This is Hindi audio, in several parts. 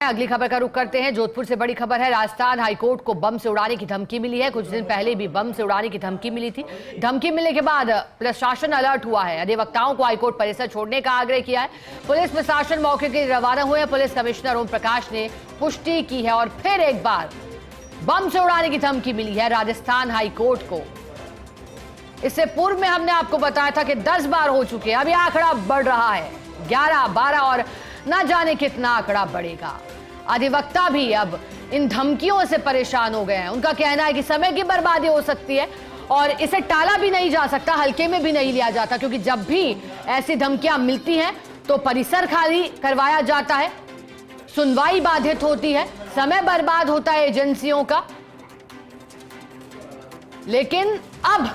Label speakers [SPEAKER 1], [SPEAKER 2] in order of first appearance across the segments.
[SPEAKER 1] अगली खबर का रुख करते हैं। जोधपुर से बड़ी खबर है। राजस्थान हाईकोर्ट को बम से उड़ाने की धमकी मिली है। कुछ दिन पहले भी बम से उड़ाने की धमकी मिली थी। धमकी मिलने के बाद प्रशासन अलर्ट हुआ है। अधिवक्ताओं को हाईकोर्ट परिसर छोड़ने का आग्रह किया है। पुलिस प्रशासन मौके के रवाना हुए हैं। पुलिस कमिश्नर ओम प्रकाश ने पुष्टि की है और फिर एक बार बम से उड़ाने की धमकी मिली है राजस्थान हाईकोर्ट को। इससे पूर्व में हमने आपको बताया था कि 10 बार हो चुके हैं। अब यह आंकड़ा बढ़ रहा है, 11, 12 और न जाने कितना आंकड़ा बढ़ेगा। अधिवक्ता भी अब इन धमकियों से परेशान हो गए हैं। उनका कहना है कि समय की बर्बादी हो सकती है और इसे टाला भी नहीं जा सकता, हल्के में भी नहीं लिया जाता, क्योंकि जब भी ऐसी धमकियां मिलती हैं तो परिसर खाली करवाया जाता है, सुनवाई बाधित होती है, समय बर्बाद होता है एजेंसियों का। लेकिन अब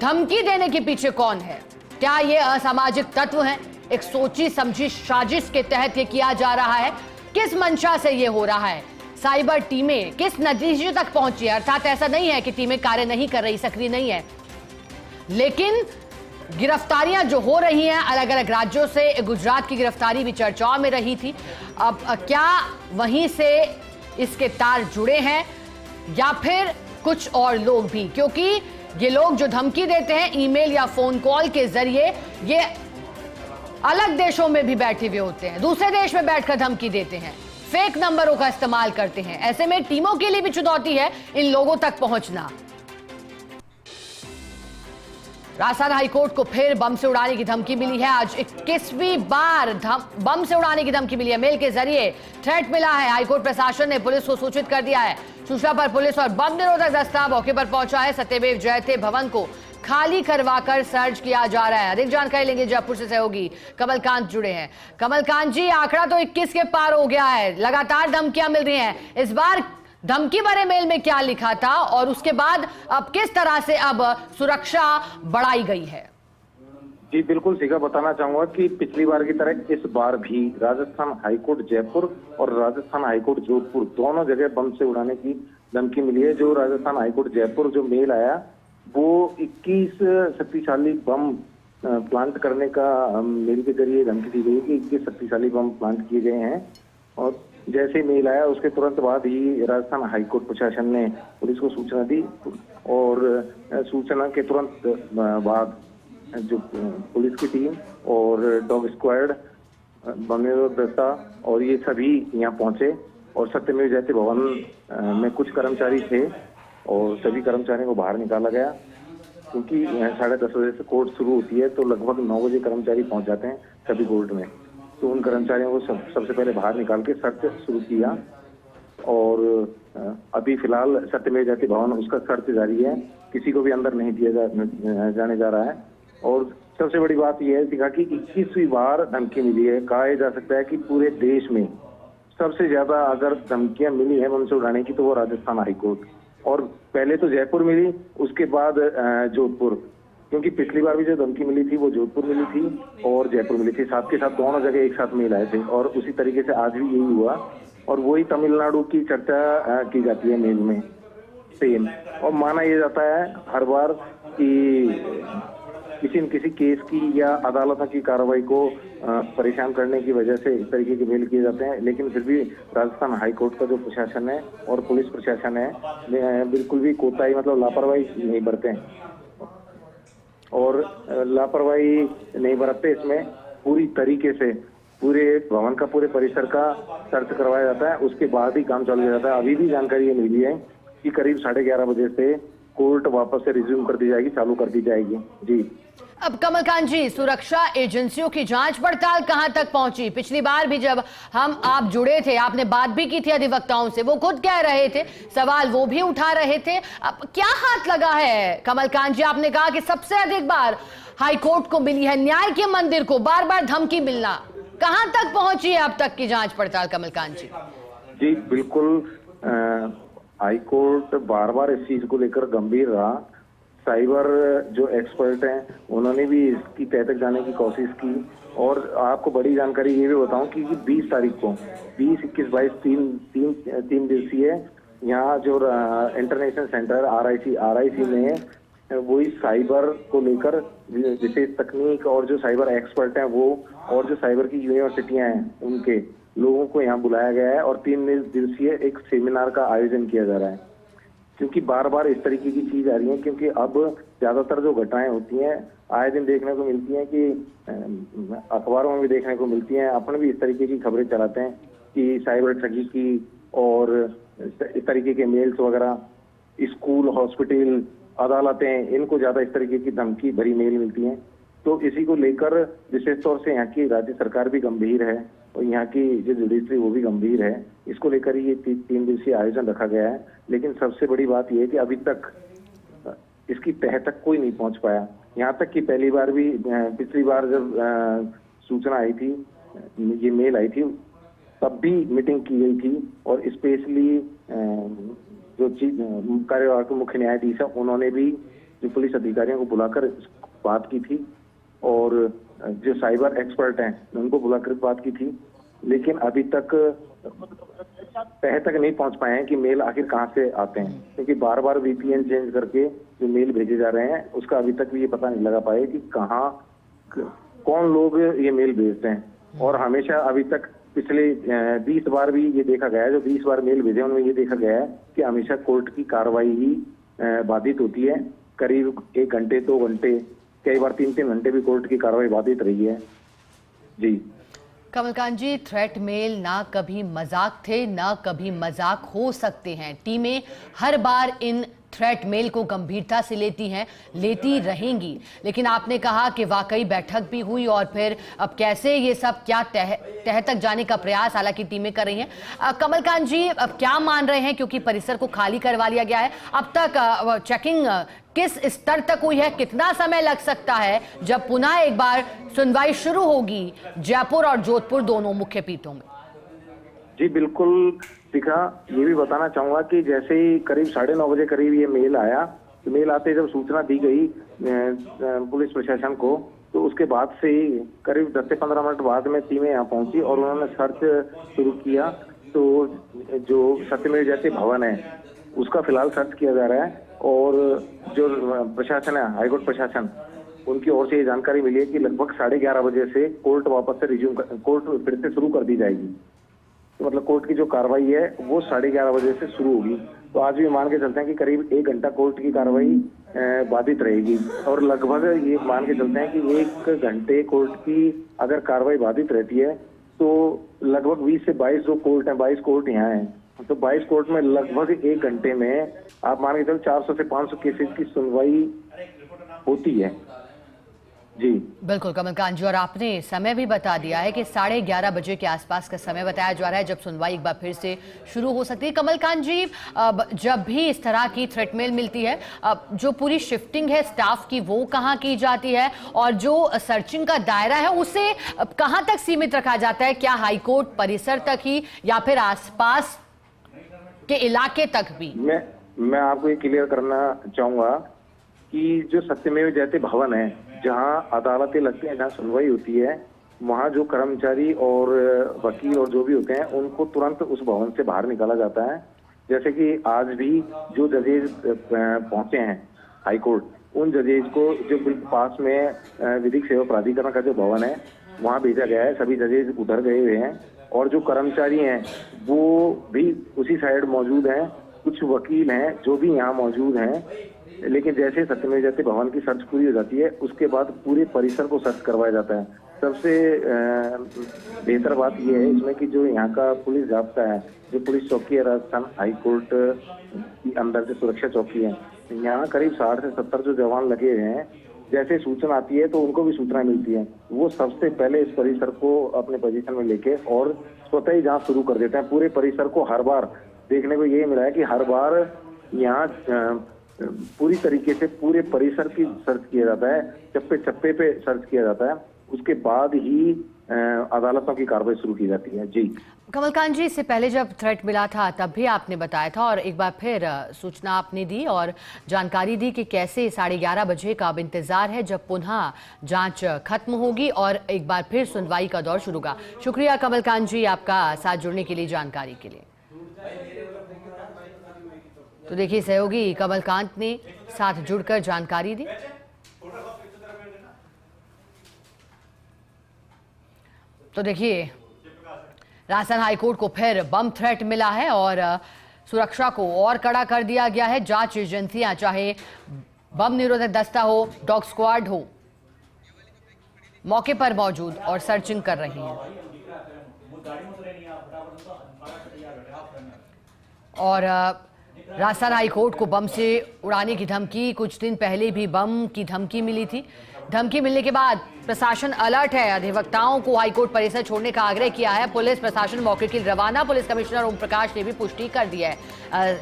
[SPEAKER 1] धमकी देने के पीछे कौन है? क्या ये असामाजिक तत्व हैं? एक सोची समझी साजिश के तहत ये किया जा रहा है? किस मंशा से ये हो रहा है? साइबर टीमें किस नतीजे तक पहुंची है? अर्थात ऐसा नहीं है कि टीमें कार्य नहीं कर रही, सक्रिय नहीं है, लेकिन गिरफ्तारियां जो हो रही हैं अलग अलग राज्यों से, गुजरात की गिरफ्तारी भी चर्चाओं में रही थी। अब क्या वहीं से इसके तार जुड़े हैं या फिर कुछ और लोग भी? क्योंकि ये लोग जो धमकी देते हैं ईमेल या फोन कॉल के जरिए, ये अलग देशों में भी बैठे हुए होते हैं, दूसरे देश में बैठकर धमकी देते हैं, फेक नंबरों का इस्तेमाल करते हैं। ऐसे में टीमों के लिए भी चुनौती है इन लोगों तक पहुंचना। राजस्थान हाईकोर्ट को फिर बम से उड़ाने की धमकी मिली है। आज 21वीं बार बम से उड़ाने की धमकी मिली है। मेल के जरिए थ्रेट मिला है। हाईकोर्ट प्रशासन ने पुलिस को सूचित कर दिया है। सूचना पर पुलिस और बम निरोधक दस्ता मौके पर पहुंचा है। सत्यमेव जयते भवन को खाली करवाकर सर्च किया जा रहा है। अधिक जानकारी लेंगे जयपुर से सहयोगी कमलकांत जुड़े हैं। कमलकांत जी, आंकड़ा तो 21 के पार हो गया है, लगातार धमकियां मिल रही हैं। इस बार धमकी भरे मेल में क्या लिखा था और उसके बाद अब किस तरह से अब सुरक्षा बढ़ाई गई है?
[SPEAKER 2] जी बिल्कुल, सीधा बताना चाहूंगा कि पिछली बार की तरह इस बार भी राजस्थान हाईकोर्ट जयपुर और राजस्थान हाईकोर्ट जोधपुर दोनों जगह बम से उड़ाने की धमकी मिली है। जो राजस्थान हाईकोर्ट जयपुर जो मेल आया वो 21 शक्तिशाली बम प्लांट करने का मेल के जरिए धमकी दी गई कि 21 शक्तिशाली बम प्लांट किए गए हैं। और जैसे मेल आया उसके तुरंत बाद ही राजस्थान हाईकोर्ट प्रशासन ने पुलिस को सूचना दी और सूचना के तुरंत बाद जो पुलिस की टीम और डॉग स्क्वाड, बम निरोधक दस्ता और ये सभी यहाँ पहुंचे और सत्यमेव जयते भवन में कुछ कर्मचारी थे और सभी कर्मचारियों को बाहर निकाला गया, क्योंकि 10:30 बजे से कोर्ट शुरू होती है तो लगभग 9 बजे कर्मचारी पहुंच जाते हैं सभी कोर्ट में। तो उन कर्मचारियों को सबसे पहले बाहर निकाल के सर्च शुरू किया और अभी फिलहाल सत्यमेव जयते भवन उसका सर्च जारी है, किसी को भी अंदर नहीं दिया जाने जा रहा है। और सबसे बड़ी बात यह है कि 21वीं बार धमकी मिली है। कहा जा सकता है कि पूरे देश में सबसे ज्यादा अगर धमकियां मिली है बम से उड़ाने की तो वो राजस्थान हाईकोर्ट, और पहले तो जयपुर मिली, उसके बाद जोधपुर, क्योंकि पिछली बार भी जो धमकी मिली थी वो जोधपुर मिली थी और जयपुर मिली थी, साथ के साथ दोनों जगह एक साथ मेल आए थे। और उसी तरीके से आज भी यही हुआ और वही तमिलनाडु की चर्चा की जाती है मेल में सेम। और माना यह जाता है हर बार कि किसी न किसी केस की या अदालतों की कार्रवाई को परेशान करने की वजह से इस तरीके के मेल किए जाते हैं। लेकिन फिर भी राजस्थान हाईकोर्ट का जो प्रशासन है और पुलिस प्रशासन है बिल्कुल भी कोताही मतलब लापरवाही नहीं बरते और लापरवाही नहीं बरतते। इसमें पूरी तरीके से पूरे भवन का, पूरे परिसर का सर्च करवाया जाता है, उसके बाद ही काम चालू किया जाता है। अभी भी जानकारी ये मिली है कि करीब 11:30 बजे से कोर्ट वापस से रिज्यूम कर दी जाएगी, चालू कर दी जाएगी। जी
[SPEAKER 1] अब कमलकांत जी, सुरक्षा एजेंसियों की जांच पड़ताल कहां तक पहुंची? पिछली बार भी जब आप जुड़े थे, आपने बात भी की थी अधिवक्ताओं से, वो खुद कह रहे थे, सवाल वो भी उठा रहे थे। अब क्या हाथ लगा है कमलकांत जी? आपने कहा कि सबसे अधिक बार हाईकोर्ट को मिली है, न्याय के मंदिर को बार बार धमकी मिलना, कहां तक पहुंची है अब तक की जांच पड़ताल कमलकांत जी?
[SPEAKER 2] जी बिल्कुल, हाईकोर्ट बार बार इस चीज को लेकर गंभीर रहा। साइबर जो एक्सपर्ट हैं उन्होंने भी इसकी तह तक जाने की कोशिश की। और आपको बड़ी जानकारी ये भी बताऊं कि 20 तारीख को 20, 21, 22 तीन दिवसीय यहाँ जो इंटरनेशनल सेंटर RIC में वही साइबर को लेकर विशेष तकनीक और जो साइबर एक्सपर्ट हैं वो और जो साइबर की यूनिवर्सिटियां हैं उनके लोगों को यहाँ बुलाया गया है और 3 दिवसीय एक सेमिनार का आयोजन किया जा रहा है। क्योंकि बार बार इस तरीके की चीज आ रही है, क्योंकि अब ज्यादातर जो घटनाएं होती हैं आए दिन देखने को मिलती हैं कि अखबारों में भी देखने को मिलती हैं, अपन भी इस तरीके की खबरें चलाते हैं कि साइबर ठगी की और इस तरीके के मेल्स वगैरह, स्कूल, हॉस्पिटल, अदालतें, इनको ज्यादा इस तरीके की धमकी भरी मेल मिलती हैं। तो इसी को लेकर विशेष तौर से यहाँ की राज्य सरकार भी गंभीर है और यहाँ की जो जुडिशरी वो भी गंभीर है। इसको लेकर ये 3 दिवसीय आयोजन रखा गया है। लेकिन सबसे बड़ी बात यह है कि अभी तक इसकी तह तक कोई नहीं पहुंच पाया। यहाँ तक कि पिछली बार जब सूचना आई थी, ये मेल आई थी, तब भी मीटिंग की गई थी और स्पेशली जो कार्यवाहक मुख्य न्यायाधीश है उन्होंने भी जो पुलिस अधिकारियों को बुलाकर बात की थी और जो साइबर एक्सपर्ट हैं उनको बुलाकर बात की थी। लेकिन अभी तक तह तक नहीं पहुंच पाए हैं कि मेल आखिर कहां से आते हैं, क्योंकि बार बार VPN चेंज करके जो मेल भेजे जा रहे हैं उसका अभी तक भी ये पता नहीं लगा पाए कि कौन लोग ये मेल भेजते हैं। और हमेशा अभी तक पिछले 20 बार भी ये देखा गया है, जो 20 बार मेल भेजे उनमें ये देखा गया है कि हमेशा कोर्ट की कार्रवाई ही बाधित होती है। करीब 1 घंटे 2 घंटे, कई बार 3-3 घंटे भी कोर्ट की कार्रवाई बाधित रही है। जी
[SPEAKER 1] कमलकांत जी, थ्रेट मेल ना कभी मजाक थे ना कभी मजाक हो सकते हैं। टीमें हर बार इन थ्रेट मेल को गंभीरता से लेती रहेंगी। लेकिन आपने कहा कि वाकई बैठक भी हुई और फिर अब कैसे ये सब क्या तह तक जाने का प्रयास हालांकि टीमें कर रही हैं। कमलकांत जी, अब क्या मान रहे हैं, क्योंकि परिसर को खाली करवा लिया गया है, अब तक चेकिंग किस स्तर तक हुई है, कितना समय लग सकता है जब पुनः एक बार सुनवाई शुरू होगी जयपुर और जोधपुर दोनों मुख्य पीठों में?
[SPEAKER 2] जी बिल्कुल शिखा, ये भी बताना चाहूंगा कि जैसे ही करीब 9:30 बजे करीब ये मेल आया, तो मेल आते जब सूचना दी गई पुलिस प्रशासन को, तो उसके बाद से ही करीब 10 से 15 मिनट बाद में टीमें यहाँ पहुंची और उन्होंने सर्च शुरू किया। तो जो सत्यमेव जयते भवन है उसका फिलहाल सर्च किया जा रहा है और जो प्रशासन है, हाईकोर्ट प्रशासन, उनकी ओर से ये जानकारी मिली है कि लगभग 11:30 बजे से कोर्ट वापस से कोर्ट फिर से शुरू कर दी जाएगी। तो मतलब कोर्ट की जो कार्रवाई है वो 11:30 बजे से शुरू होगी। तो आज भी मान के चलते हैं कि करीब 1 घंटा कोर्ट की कार्रवाई बाधित रहेगी और लगभग ये मान के चलते हैं कि 1 घंटे कोर्ट की अगर कार्रवाई बाधित रहती है तो लगभग 20 से 22 जो कोर्ट है, 22 कोर्ट यहाँ है, तो 22 कोर्ट में लगभग 1 घंटे में आप मान के चलो 400 से 500 केसेस की सुनवाई होती है। जी
[SPEAKER 1] बिल्कुल कमलकांत जी, और आपने समय भी बता दिया है कि 11:30 बजे के आसपास का समय बताया जा रहा है जब सुनवाई एक बार फिर से शुरू हो सकती है। कमलकांत जी, जब भी इस तरह की थ्रेट मेल मिलती है, जो पूरी शिफ्टिंग है स्टाफ की वो कहाँ की जाती है और जो सर्चिंग का दायरा है उसे कहाँ तक सीमित रखा जाता है? क्या हाईकोर्ट परिसर तक ही या फिर आसपास के इलाके तक भी?
[SPEAKER 2] मैं आपको ये क्लियर करना चाहूंगा कि जो सत्यमेव जयते भवन है, जहां अदालतें लगती हैं, जहां सुनवाई होती है, वहां जो कर्मचारी और वकील और जो भी होते हैं उनको तुरंत उस भवन से बाहर निकाला जाता है। जैसे कि आज भी जो जजेज पहुंचे हैं हाईकोर्ट, उन जजेज को जो बिल्कुल पास में विधिक सेवा प्राधिकरण का जो भवन है वहां भेजा गया है। सभी जजेज उधर गए हुए हैं और जो कर्मचारी हैं वो भी उसी साइड मौजूद हैं। कुछ वकील हैं जो भी यहाँ मौजूद हैं। लेकिन जैसे सत्यमेव जयते भवन की सर्च पूरी हो जाती है उसके बाद पूरे परिसर को सर्च करवाया जाता है। सबसे बेहतर बात यह है इसमें कि जो यहाँ का पुलिस जाब्ता है, जो पुलिस चौकी है राजस्थान हाईकोर्ट की अंदर जो सुरक्षा चौकी है, यहाँ करीब 60 से 70 जो जवान लगे हुए हैं। जैसे सूचना आती है तो उनको भी सूचना मिलती है, वो सबसे पहले इस परिसर को अपने पोजीशन में लेके और स्वतः ही जांच शुरू कर देते हैं। पूरे परिसर को हर बार देखने को ये मिला है कि हर बार यहाँ पूरी तरीके से पूरे परिसर की सर्च किया जाता है, चप्पे चप्पे पे सर्च किया जाता है, उसके बाद ही अदालतों की कार्रवाई शुरू की जाती है। जी
[SPEAKER 1] कमलकांत जी, इससे पहले जब थ्रेट मिला था तब भी आपने बताया था और एक बार फिर सूचना आपने दी और जानकारी दी कि कैसे 11:30 बजे का अब इंतजार है जब पुनः जांच खत्म होगी और एक बार फिर सुनवाई का दौर शुरू होगा। शुक्रिया कमलकांत जी आपका साथ जुड़ने के लिए, जानकारी के लिए। तो देखिए सहयोगी कमलकांत ने साथ जुड़कर जानकारी दी। तो देखिए राजस्थान हाईकोर्ट को फिर बम थ्रेट मिला है और सुरक्षा को और कड़ा कर दिया गया है। जांच एजेंसियां चाहे बम निरोधक दस्ता हो, डॉग स्क्वाड हो, मौके पर मौजूद और सर्चिंग कर रही हैं। और राजस्थान हाईकोर्ट को बम से उड़ाने की धमकी, कुछ दिन पहले भी बम की धमकी मिली थी। धमकी मिलने के बाद प्रशासन अलर्ट है। अधिवक्ताओं को हाईकोर्ट परिसर छोड़ने का आग्रह किया है। पुलिस प्रशासन मौके के लिए रवाना। पुलिस कमिश्नर ओम प्रकाश ने भी पुष्टि कर दी है।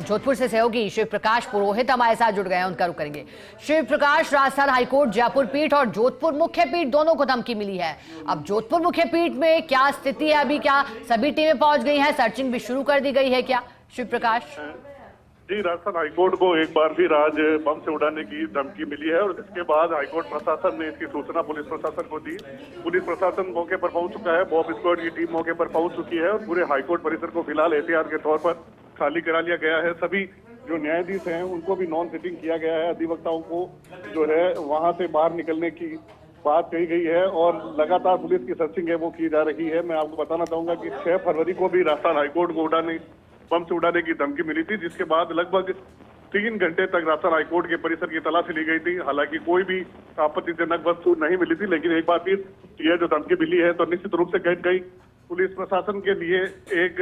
[SPEAKER 1] जोधपुर से सहयोगी शिव प्रकाश पुरोहित हमारे साथ जुड़ गए हैं, उनका रुख करेंगे। शिव प्रकाश, राजस्थान हाईकोर्ट जयपुर पीठ और जोधपुर मुख्य पीठ दोनों को धमकी मिली है। अब जोधपुर मुख्य पीठ में क्या स्थिति है अभी? क्या सभी टीमें पहुंच गई हैं? सर्चिंग भी शुरू कर दी गई है क्या? शिव प्रकाश
[SPEAKER 3] जी, राजस्थान हाईकोर्ट को एक बार फिर आज बम से उड़ाने की धमकी मिली है और इसके बाद हाईकोर्ट प्रशासन ने इसकी सूचना पुलिस प्रशासन को दी। पुलिस प्रशासन मौके पर पहुंच चुका है। बॉब स्क्वाड की टीम मौके पर पहुंच चुकी है और पूरे हाईकोर्ट परिसर को फिलहाल एहतियात के तौर पर खाली करा लिया गया है। सभी जो न्यायाधीश हैं उनको भी नॉन सिटिंग किया गया है। अधिवक्ताओं को जो है वहां से बाहर निकलने की बात कही गई है और लगातार पुलिस की सर्चिंग है वो की जा रही है। मैं आपको बताना चाहूंगा कि 6 फरवरी को भी राजस्थान हाईकोर्ट को बम से उड़ाने की धमकी मिली थी, जिसके बाद लगभग 3 घंटे तक राजस्थान हाईकोर्ट के परिसर की तलाशी ली गई थी। हालांकि कोई भी आपत्तिजनक वस्तु नहीं मिली थी, लेकिन एक बार फिर यह जो धमकी मिली है तो निश्चित रूप से कहीं कहीं पुलिस प्रशासन के लिए एक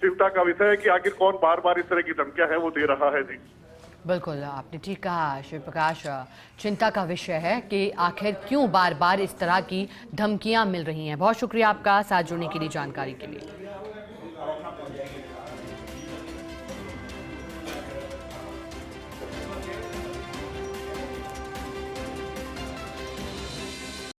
[SPEAKER 3] चिंता का विषय है कि आखिर कौन बार बार इस तरह की धमकियां है वो दे रहा है। जी
[SPEAKER 1] बिल्कुल, आपने ठीक कहा शिव प्रकाश। चिंता का विषय है कि आखिर क्यों बार बार इस तरह की धमकियां मिल रही हैं। बहुत शुक्रिया आपका साथ जुड़ने के लिए, जानकारी के लिए।